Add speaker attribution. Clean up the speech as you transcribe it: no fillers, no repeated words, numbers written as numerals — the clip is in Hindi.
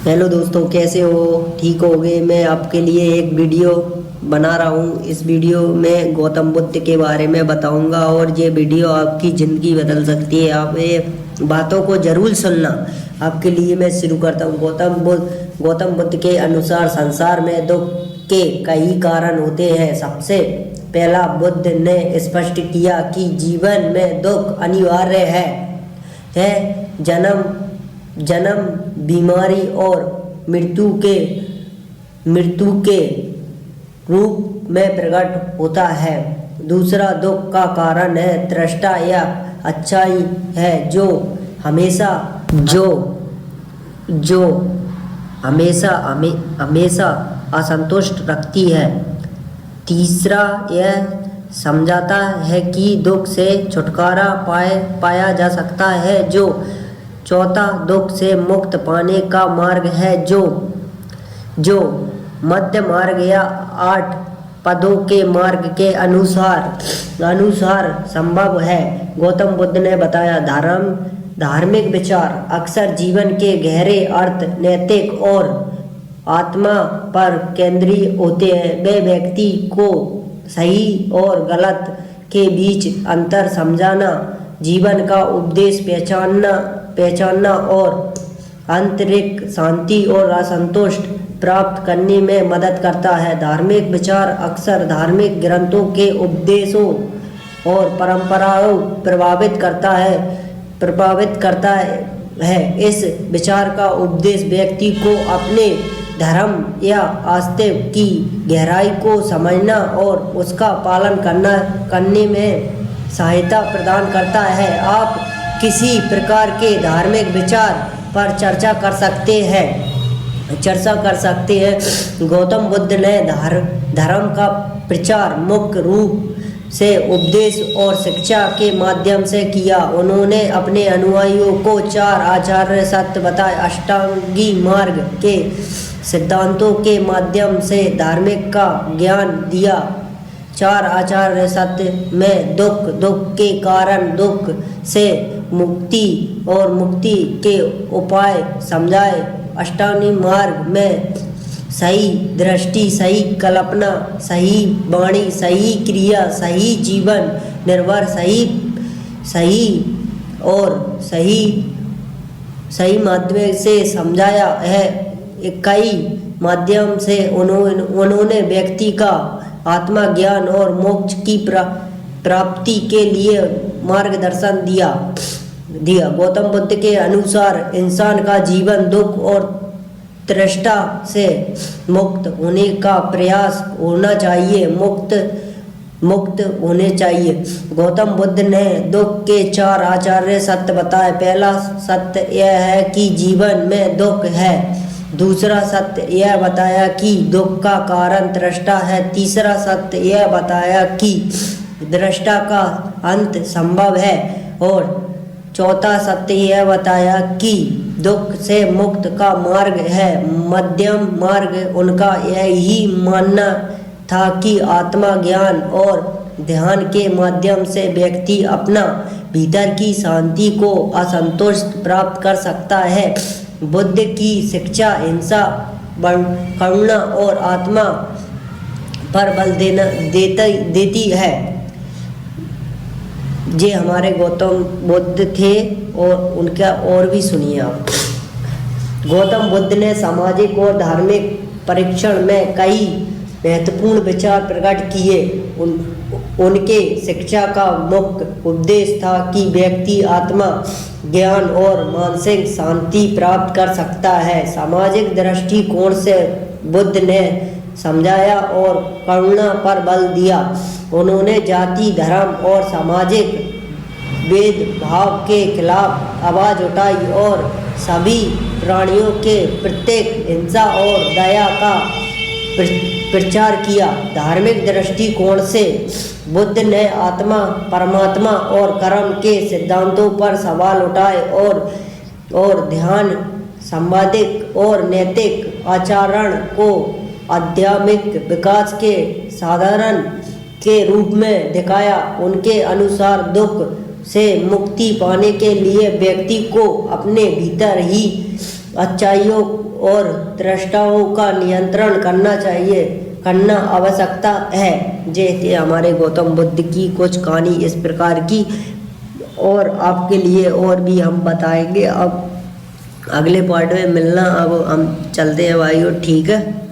Speaker 1: हेलो दोस्तों, कैसे हो? ठीक हो गए? मैं आपके लिए एक वीडियो बना रहा हूँ। इस वीडियो में गौतम बुद्ध के बारे में बताऊंगा और ये वीडियो आपकी ज़िंदगी बदल सकती है। आप ये बातों को ज़रूर सुनना। आपके लिए मैं शुरू करता हूँ। गौतम बुद्ध के अनुसार संसार में दुख के कई कारण होते हैं। सबसे पहला, बुद्ध ने स्पष्ट किया कि जीवन में दुख अनिवार्य है जन्म, बीमारी और मृत्यु के रूप में प्रकट होता है। दूसरा, दुख का कारण है तृष्णा या अच्छाई है जो हमेशा असंतुष्ट रखती है। तीसरा, यह समझाता है कि दुख से छुटकारा पाया जा सकता है। चौथा, दुख से मुक्त पाने का मार्ग है जो मध्य मार्ग या 8 पदों के मार्ग के अनुसार संभव है। गौतम बुद्ध ने बताया, धार्मिक विचार अक्सर जीवन के गहरे अर्थ, नैतिक और आत्मा पर केंद्रित होते हैं। वे व्यक्ति को सही और गलत के बीच अंतर समझाना, जीवन का उद्देश्य पहचानना और आंतरिक शांति और असंतोष प्राप्त करने में मदद करता है। धार्मिक विचार अक्सर धार्मिक ग्रंथों के उपदेशों और परंपराओं प्रभावित करता है। इस विचार का उद्देश्य व्यक्ति को अपने धर्म या आस्था की गहराई को समझना और उसका पालन करने में सहायता प्रदान करता है। आप किसी प्रकार के धार्मिक विचार पर चर्चा कर सकते हैं। गौतम बुद्ध ने धर्म का प्रचार मुख्य रूप से उपदेश और शिक्षा के माध्यम से किया। उन्होंने अपने अनुयायियों को 4 आचार्य सत्य बताए, अष्टांगी मार्ग के सिद्धांतों के माध्यम से धार्मिक का ज्ञान दिया। 4 आचार्य सत्य में दुख के कारण, दुख से मुक्ति और मुक्ति के उपाय समझाए। अष्टांगी मार्ग में सही दृष्टि, सही कल्पना, सही वाणी, सही क्रिया, सही जीवन निर्भर, सही माध्यम से समझाया है। कई माध्यम से उन्होंने व्यक्ति का आत्मा ज्ञान और मोक्ष की प्राप्ति के लिए मार्गदर्शन दिया। गौतम बुद्ध के अनुसार इंसान का जीवन दुख और तृष्णा से मुक्त होने का प्रयास होना चाहिए, मुक्त होने चाहिए। गौतम बुद्ध ने दुख के 4 आचार्य सत्य बताए। पहला सत्य यह है कि जीवन में दुख है। दूसरा सत्य यह बताया कि दुख का कारण तृष्णा है। तीसरा सत्य यह बताया कि तृष्णा का अंत संभव है। और चौथा सत्य यह बताया कि दुख से मुक्त का मार्ग है। मध्यम मार्ग उनका यही मानना था कि आत्मा ज्ञान और ध्यान के माध्यम से व्यक्ति अपना भीतर की शांति को असंतुष्ट प्राप्त कर सकता है। बुद्ध की शिक्षा हिंसा, करुणा और आत्मा पर बल देती है। ये हमारे गौतम बुद्ध थे और उनका और भी सुनिए आप। गौतम बुद्ध ने सामाजिक और धार्मिक परीक्षण में कई महत्वपूर्ण विचार प्रकट किए। उनके शिक्षा का मुख्य उद्देश्य था कि व्यक्ति आत्मा ज्ञान और मानसिक शांति प्राप्त कर सकता है। सामाजिक दृष्टिकोण से बुद्ध ने समझाया और करुणा पर बल दिया। उन्होंने जाति, धर्म और सामाजिक भेदभाव के खिलाफ आवाज उठाई और सभी प्राणियों के प्रत्येक हिंसा और दया का प्रचार किया। धार्मिक दृष्टिकोण से बुद्ध ने आत्मा, परमात्मा और कर्म के सिद्धांतों पर सवाल उठाए और ध्यान, सामाजिक और नैतिक आचरण को आध्यात्मिक विकास के साधन के रूप में दिखाया। उनके अनुसार दुख से मुक्ति पाने के लिए व्यक्ति को अपने भीतर ही अच्छाइयों और दृष्टाओं का नियंत्रण करना आवश्यकता है। जैसे हमारे गौतम बुद्ध की कुछ कहानी इस प्रकार की, और आपके लिए और भी हम बताएंगे। अब अगले पार्ट में मिलना, अब हम चलते हैं भाइयों, ठीक है।